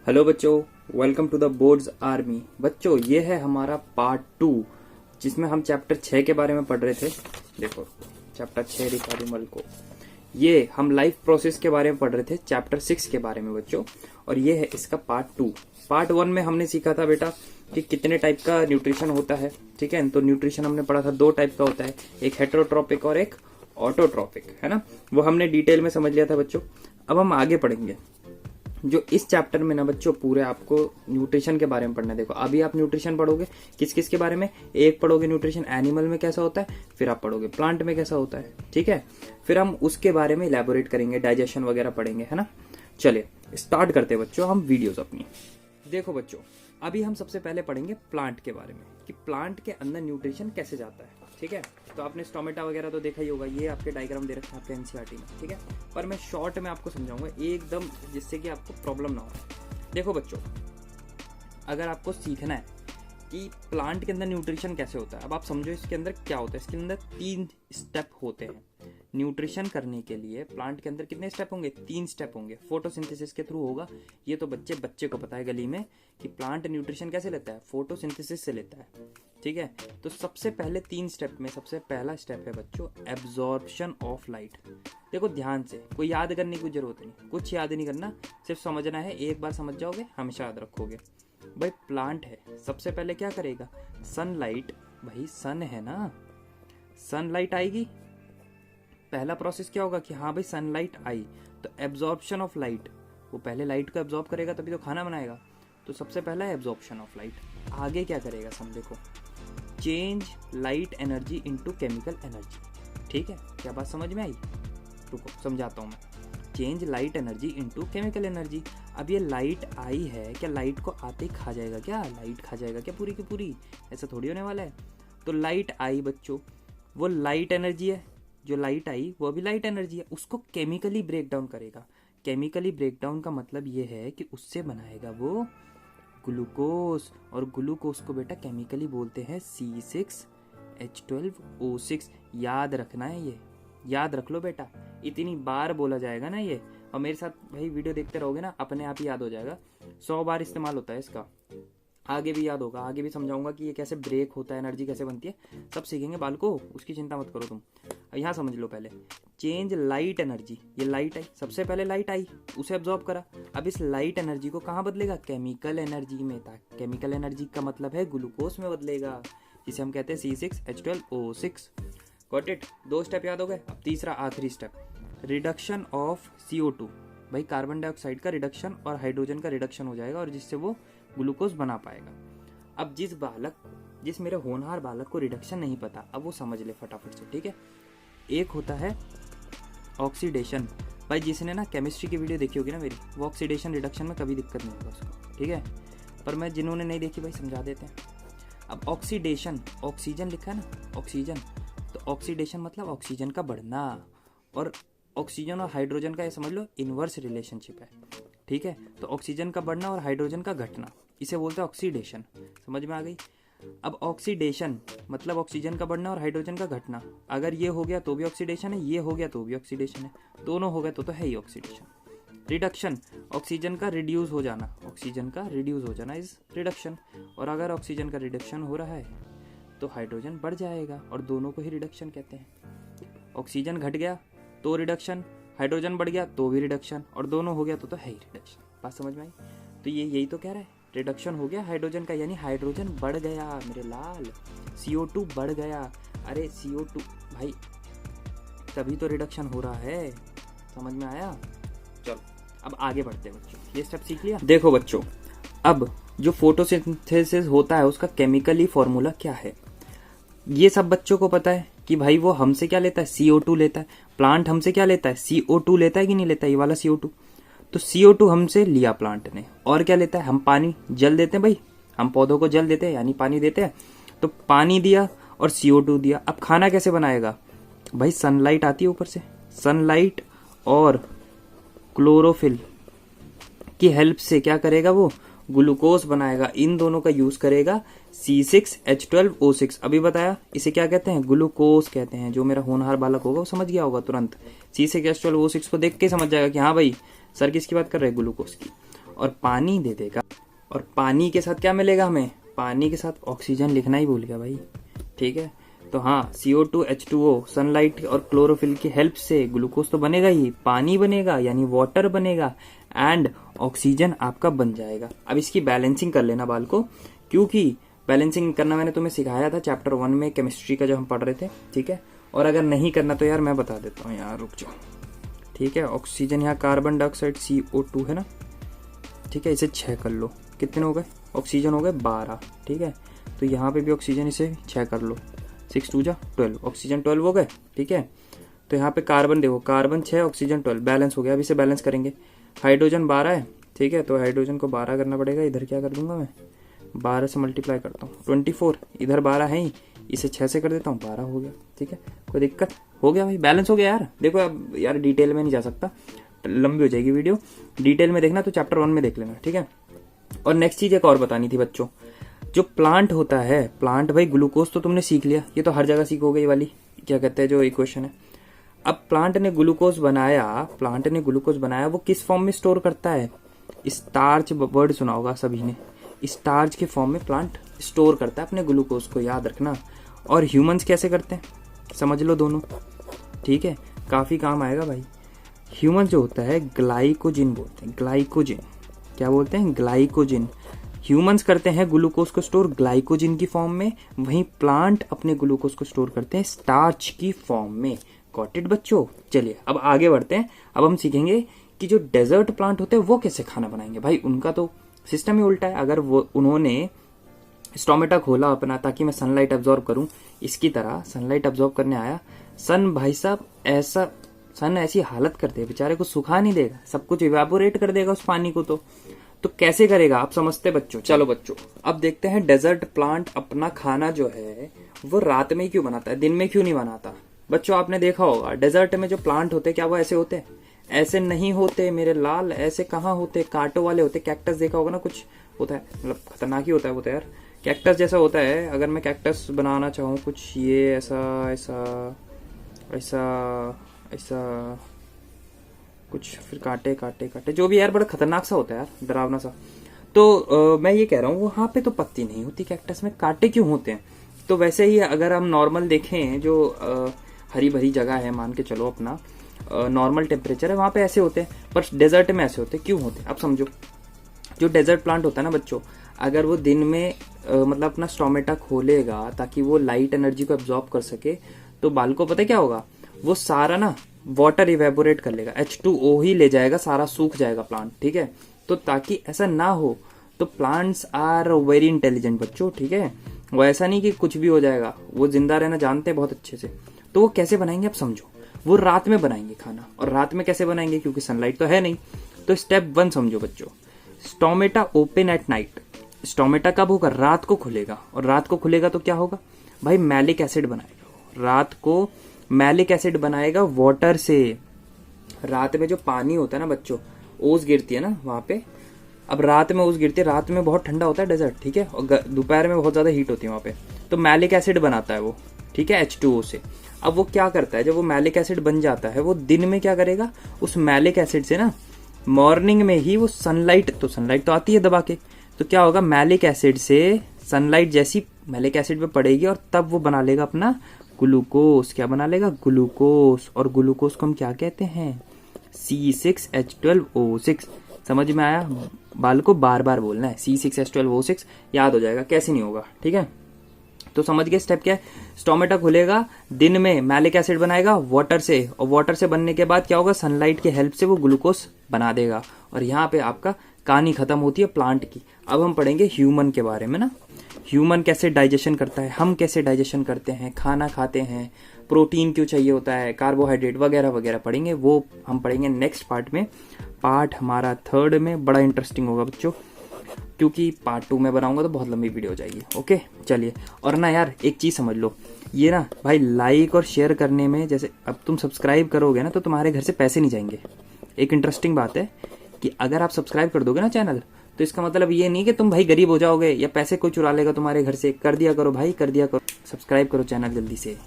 Hello बच्चों, welcome to the boards army. बच्चों, ये है हमारा पार्ट 2 जिसमें हम चैप्टर 6 के बारे में पढ़ रहे थे। देखो चैप्टर 6 दिखा दूं मल को। ये हम लाइफ प्रोसेस के बारे में पढ़ रहे थे चैप्टर 6 के बारे में बच्चों, और ये है इसका पार्ट 2। पार्ट 1 में हमने सीखा था बेटा कि कितने टाइप का न्यूट्रिशन होता है। ठीक है, तो न्यूट्रिशन हमने पढ़ा था 2 टाइप का होता है, एक हेटेरोट्रॉपिक और एक ऑटोट्रॉपिक, है ना। वो हमने डिटेल में समझ लिया था बच्चों। अब हम आगे पढ़ेंगे जो इस चैप्टर में ना बच्चों पूरे आपको न्यूट्रिशन के बारे में पढ़ना है। देखो अभी आप न्यूट्रिशन पढ़ोगे किस किस के बारे में, एक पढ़ोगे न्यूट्रिशन एनिमल में कैसा होता है, फिर आप पढ़ोगे प्लांट में कैसा होता है। ठीक है, फिर हम उसके बारे में इलैबोरेट करेंगे, डाइजेशन वगैरह पढ़ेंगे, है ना। चलिए स्टार्ट करते हैं बच्चों हम वीडियोस अपनी। देखो बच्चों, अभी हम सबसे पहले पढ़ेंगे प्लांट के बारे में कि प्लांट के अंदर न्यूट्रिशन कैसे जाता है। ठीक है, तो आपने स्टोमेटा वगैरह तो देखा ही होगा, ये आपके डायग्राम दे रखा है आपके एनसीईआरटी में। ठीक है, पर मैं शॉर्ट में आपको समझाऊंगा एकदम, जिससे कि आपको प्रॉब्लम ना हो। देखो बच्चों, अगर आपको सीखना है कि प्लांट के अंदर न्यूट्रिशन कैसे होता है, अब आप समझो इसके अंदर क्या होता है। इसके अंदर 3 स्टेप होते हैं न्यूट्रिशन करने के लिए। प्लांट के अंदर कितने स्टेप होंगे? 3 स्टेप होंगे। फोटोसिंथेसिस के थ्रू होगा। ये तो बच्चे को पता है गली में कि प्लांट न्यूट्रिशन कैसे लेता है, फोटोसिंथेसिस से लेता है। ठीक है, तो सबसे पहले 3 स्टेप में सबसे पहला स्टेप है बच्चों एब्जॉर्प्शन ऑफ लाइट। देखो ध्यान से, कोई याद करने की जरूरत नहीं, कुछ याद नहीं करना, सिर्फ समझना है। एक बार समझ जाओगे हमेशा याद रखोगे। भाई प्लांट है, सबसे पहले क्या करेगा, सनलाइट, भाई सन है ना, सनलाइट आएगी। पहला प्रोसेस क्या होगा कि हाँ भाई सनलाइट आई, तो एब्जॉर्प्शन ऑफ लाइट, वो पहले लाइट को एब्जॉर्ब करेगा तभी तो खाना बनाएगा। तो सबसे पहला है एब्जॉर्प्शन ऑफ लाइट। आगे क्या करेगा सम, देखो change light energy into chemical energy. ठीक है, क्या बात समझ में आई? रुको समझाता हूँ मैं। Change light energy into chemical energy. अब ये लाइट आई है, क्या लाइट को आते ही खा जाएगा? क्या लाइट खा जाएगा क्या पूरी की पूरी? ऐसा थोड़ी होने वाला है। तो लाइट आई बच्चों, वो लाइट एनर्जी है, जो लाइट आई वो भी लाइट एनर्जी है, उसको केमिकली ब्रेक डाउन करेगा। केमिकली ब्रेक डाउन का मतलब ये है कि उससे बनाएगा वो ग्लूकोज, और ग्लूकोज को बेटा केमिकली बोलते हैं C6H12O6। याद रखना है, ये याद रख लो बेटा, इतनी बार बोला जाएगा ना ये, और मेरे साथ भाई वीडियो देखते रहोगे ना अपने आप ही याद हो जाएगा। 100 बार इस्तेमाल होता है इसका, आगे भी याद होगा, आगे भी समझाऊंगा कि ये कैसे ब्रेक होता है, एनर्जी कैसे बनती है, सब सीखेंगे बालको, उसकी चिंता मत करो तुम। यहाँ समझ लो पहले, चेंज लाइट एनर्जी, ये लाइट आई, सबसे पहले लाइट आई, उसे एब्जॉर्ब करा। अब इस लाइट एनर्जी को कहाँ बदलेगा? केमिकल एनर्जी में। केमिकल एनर्जी का मतलब है ग्लूकोज में बदलेगा, जिसे हम कहते हैं C6H12O6। Got it? 2 स्टेप याद हो गए। अब तीसरा आखिरी स्टेप, रिडक्शन ऑफ CO2। भाई कार्बन डाइऑक्साइड का रिडक्शन और हाइड्रोजन का रिडक्शन हो जाएगा, और जिससे वो ग्लूकोज बना पाएगा। अब जिस मेरे होनहार बालक को रिडक्शन नहीं पता, अब वो समझ ले फटाफट से। ठीक है, एक होता है ऑक्सीडेशन। भाई जिसने ना केमिस्ट्री की वीडियो देखी होगी ना मेरी, वो ऑक्सीडेशन रिडक्शन में कभी दिक्कत नहीं होगा उसको। ठीक है, पर मैं जिन्होंने नहीं देखी भाई समझा देते हैं। अब ऑक्सीडेशन, ऑक्सीजन लिखा है ना, ऑक्सीजन, तो ऑक्सीडेशन मतलब ऑक्सीजन का बढ़ना, और ऑक्सीजन और हाइड्रोजन का ये समझ लो इनवर्स रिलेशनशिप है। ठीक है, तो ऑक्सीजन का बढ़ना और हाइड्रोजन का घटना, इसे बोलते हैं ऑक्सीडेशन। समझ में आ गई? अब ऑक्सीडेशन मतलब ऑक्सीजन का बढ़ना और हाइड्रोजन का घटना। अगर ये हो गया तो भी ऑक्सीडेशन है, ये हो गया तो भी ऑक्सीडेशन है, दोनों हो गए तो है ही ऑक्सीडेशन। रिडक्शन, ऑक्सीजन का रिड्यूस हो जाना, ऑक्सीजन का रिड्यूस हो जाना इज रिडक्शन। और अगर ऑक्सीजन का रिडक्शन हो रहा है तो हाइड्रोजन बढ़ जाएगा, और दोनों को ही रिडक्शन कहते हैं। ऑक्सीजन घट गया तो रिडक्शन, हाइड्रोजन बढ़ गया तो भी रिडक्शन, और दोनों हो गया तो है ही रिडक्शन। बात समझ में आई? तो ये यही तो कह रहा है, रिडक्शन हो गया हाइड्रोजन का, यानी हाइड्रोजन बढ़ गया मेरे लाल, CO2 बढ़ गया। अरे CO2 भाई तभी तो रिडक्शन हो रहा है। समझ में आया? चलो अब आगे बढ़ते हैं बच्चों, ये स्टेप सीख लिया। देखो बच्चों, अब जो फोटोसिंथेसिस होता है उसका केमिकली फॉर्मूला क्या है, ये सब बच्चों को पता है कि भाई वो हमसे क्या लेता है, CO2 लेता है। प्लांट हमसे क्या लेता है, CO2 लेता है कि नहीं लेता, ये वाला CO2। तो CO2 हमसे लिया प्लांट ने, और क्या लेता है, हम पानी जल देते हैं। भाई हम पौधों को जल देते हैं यानी पानी देते हैं, तो पानी दिया और CO2 दिया। अब खाना कैसे बनाएगा? भाई सनलाइट आती है ऊपर से, सनलाइट और क्लोरोफिल की हेल्प से क्या करेगा, वो ग्लूकोज बनाएगा। इन दोनों का यूज करेगा C6H12O6। अभी बताया इसे क्या कहते हैं, ग्लूकोज कहते हैं। जो मेरा होनहार बालक होगा वो समझ गया होगा तुरंत, C6H12O6 को देख के समझ जाएगा कि हाँ भाई सर किसकी बात कर रहे हैं, ग्लूकोज की। और पानी दे देगा। और पानी के साथ क्या मिलेगा हमें? पानी के साथ ऑक्सीजन लिखना ही भूल गया भाई, ठीक है। तो हाँ, CO2 H2O सनलाइट और क्लोरोफिल की हेल्प से ग्लूकोज तो बनेगा ही, पानी बनेगा यानी वाटर बनेगा एंड ऑक्सीजन आपका बन जाएगा। अब इसकी बैलेंसिंग कर लेना बाल को, क्योंकि बैलेंसिंग करना मैंने तुम्हें सिखाया था चैप्टर 1 में केमिस्ट्री का, जो हम पढ़ रहे थे, ठीक है। और अगर नहीं करना तो यार मैं बता देता हूँ यार, रुक जाओ, ठीक है। ऑक्सीजन यहाँ कार्बन डाइऑक्साइड CO2 है ना, ठीक है, इसे 6 कर लो, कितने हो गए? ऑक्सीजन हो गए 12, ठीक है। तो यहाँ पे भी ऑक्सीजन इसे 6 कर लो, 6 2 जा 12, ऑक्सीजन 12 हो गए, ठीक है। तो यहाँ पे कार्बन देखो, कार्बन 6 ऑक्सीजन 12, बैलेंस हो गया। अब इसे बैलेंस करेंगे, हाइड्रोजन 12 है, ठीक है। तो हाइड्रोजन को 12 करना पड़ेगा, इधर क्या कर दूंगा मैं, 12 से मल्टीप्लाई करता हूँ 24, इधर 12 है ही, इसे 6 से कर देता हूँ, 12 हो गया, ठीक है। कोई दिक्कत? हो गया भाई, बैलेंस हो गया यार। देखो अब यार डिटेल में नहीं जा सकता, लंबी हो जाएगी वीडियो, डिटेल में देखना तो चैप्टर 1 में देख लेना, ठीक है। और नेक्स्ट चीज एक और बतानी थी बच्चों, जो प्लांट होता है, प्लांट भाई ग्लूकोज तो तुमने सीख लिया, ये तो हर जगह सीखोगे, ये वाली क्या कहते हैं जो इक्वेशन है। अब प्लांट ने ग्लूकोज बनाया, वो किस फॉर्म में स्टोर करता है? स्टार्च, वर्ड सुना होगा सभी ने, स्टार्च के फॉर्म में प्लांट स्टोर करता है अपने ग्लूकोज को, याद रखना। और ह्यूमंस कैसे करते हैं समझ लो दोनों, ठीक है, काफी काम आएगा भाई। ह्यूमन जो होता है ग्लाइकोजिन बोलते हैं, ग्लाइकोजिन, क्या बोलते हैं? ग्लाइकोजिन। ह्यूमंस करते हैं ग्लूकोज को स्टोर ग्लाइकोजिन की फॉर्म में, वहीं प्लांट अपने ग्लूकोज को स्टोर करते हैं स्टार्च की फॉर्म में। गॉट इट बच्चों? चलिए अब आगे बढ़ते हैं। अब हम सीखेंगे कि जो डेजर्ट प्लांट होते हैं वो कैसे खाना बनाएंगे। भाई उनका तो सिस्टम ही उल्टा है। अगर वो उन्होंने स्टोमेटा खोला अपना ताकि मैं सनलाइट एब्जॉर्ब करूं, इसकी तरह सनलाइट एब्जॉर्ब करने आया, सन भाई साहब ऐसा, सन ऐसी हालत कर दे, बेचारे को सुखा नहीं देगा, सब कुछ इवेपोरेट कर देगा उस पानी को। तो कैसे करेगा आप समझते बच्चों? चलो बच्चों अब देखते हैं डेजर्ट प्लांट अपना खाना जो है वो रात में ही क्यों बनाता है, दिन में क्यों नहीं बनाता। बच्चों आपने देखा होगा डेजर्ट में जो प्लांट होते हैं क्या वो ऐसे होते हैं? ऐसे नहीं होते मेरे लाल, ऐसे कहाँ होते, कांटों वाले होते। कैक्टस देखा होगा ना, कुछ होता है, मतलब खतरनाक ही होता है वो तो यार, कैक्टस जैसा होता है। अगर मैं कैक्टस बनाना चाहूँ कुछ ये ऐसा ऐसा ऐसा ऐसा कुछ, फिर कांटे कांटे कांटे, जो भी यार बड़ा खतरनाक सा होता है यार, डरावना सा। तो मैं ये कह रहा हूँ वहां पे तो पत्ती नहीं होती कैक्टस में, कांटे क्यों होते हैं? तो वैसे ही अगर हम नॉर्मल देखें, जो हरी भरी जगह है, मान के चलो अपना नॉर्मल टेम्परेचर है, वहां पे ऐसे होते हैं, पर डेजर्ट में ऐसे होते हैं, क्यों होते हैं? अब समझो, जो डेजर्ट प्लांट होता है ना बच्चों, अगर वो दिन में मतलब अपना स्टोमेटा खोलेगा ताकि वो लाइट एनर्जी को एब्जॉर्ब कर सके, तो बाल को पता है क्या होगा, वो सारा ना वाटर इवेपोरेट कर लेगा, H2O ही ले जाएगा, सारा सूख जाएगा प्लांट, ठीक है। तो ताकि ऐसा ना हो, तो प्लांट्स आर वेरी इंटेलिजेंट बच्चों, ठीक है। वो ऐसा नहीं कि कुछ भी हो जाएगा, वो जिंदा रहना जानते हैं बहुत अच्छे से। तो वो कैसे बनाएंगे आप समझो, वो रात में बनाएंगे खाना। और रात में कैसे बनाएंगे, क्योंकि सनलाइट तो है नहीं। तो स्टेप 1 समझो बच्चों, stomata open at night. Stomata कब होगा? रात को खुलेगा। और रात को खुलेगा तो क्या होगा भाई? मैलिक एसिड बनाएगा, रात को मैलिक एसिड बनाएगा वाटर से। रात में जो पानी होता है ना बच्चों, ओस गिरती है ना वहां पे। अब रात में ओस गिरती है, रात में बहुत ठंडा होता है डेजर्ट, ठीक है, और दोपहर में बहुत ज्यादा हीट होती है वहां पे, तो मैलिक एसिड बनाता है वो, ठीक है, H2O से। अब वो क्या करता है, जब वो मैलिक एसिड बन जाता है, वो दिन में क्या करेगा, उस मैलिक एसिड से ना मॉर्निंग में ही वो सनलाइट तो आती है दबा के, तो क्या होगा, मैलिक एसिड से सनलाइट जैसी मैलिक एसिड पे पड़ेगी और तब वो बना लेगा अपना ग्लूकोज। क्या बना लेगा? ग्लूकोज। और ग्लूकोज को हम क्या कहते हैं? C6H12O6। समझ में आया? बाल को बार बार बोलना है, C6H12O6 याद हो जाएगा, कैसे नहीं होगा, ठीक है। तो समझ गए स्टेप क्या है। स्टोमेटा खुलेगा, दिन में मैलिक एसिड बनाएगा वाटर से, और वाटर से बनने के बाद क्या होगा, सनलाइट की हेल्प से वो ग्लूकोज बना देगा। और यहाँ पे आपका कहानी खत्म होती है प्लांट की। अब हम पढ़ेंगे ह्यूमन के बारे में ना, ह्यूमन कैसे डाइजेशन करता है, हम कैसे डाइजेशन करते हैं, खाना खाते हैं, प्रोटीन क्यों चाहिए होता है, कार्बोहाइड्रेट वगैरह वगैरह पढ़ेंगे। वो हम पढ़ेंगे नेक्स्ट पार्ट में। पार्ट हमारा 3rd में बड़ा इंटरेस्टिंग होगा बच्चों, क्योंकि पार्ट 2 में बनाऊंगा तो बहुत लंबी वीडियो हो जाएगी। ओके चलिए। और ना यार एक चीज समझ लो, ये ना भाई लाइक और शेयर करने में, जैसे अब तुम सब्सक्राइब करोगे ना तो तुम्हारे घर से पैसे नहीं जाएंगे। एक इंटरेस्टिंग बात है कि अगर आप सब्सक्राइब कर दोगे ना चैनल, तो इसका मतलब ये नहीं कि तुम भाई गरीब हो जाओगे या पैसे कोई चुरा लेगा तुम्हारे घर से। कर दिया करो भाई, कर दिया करो, सब्सक्राइब करो चैनल जल्दी से।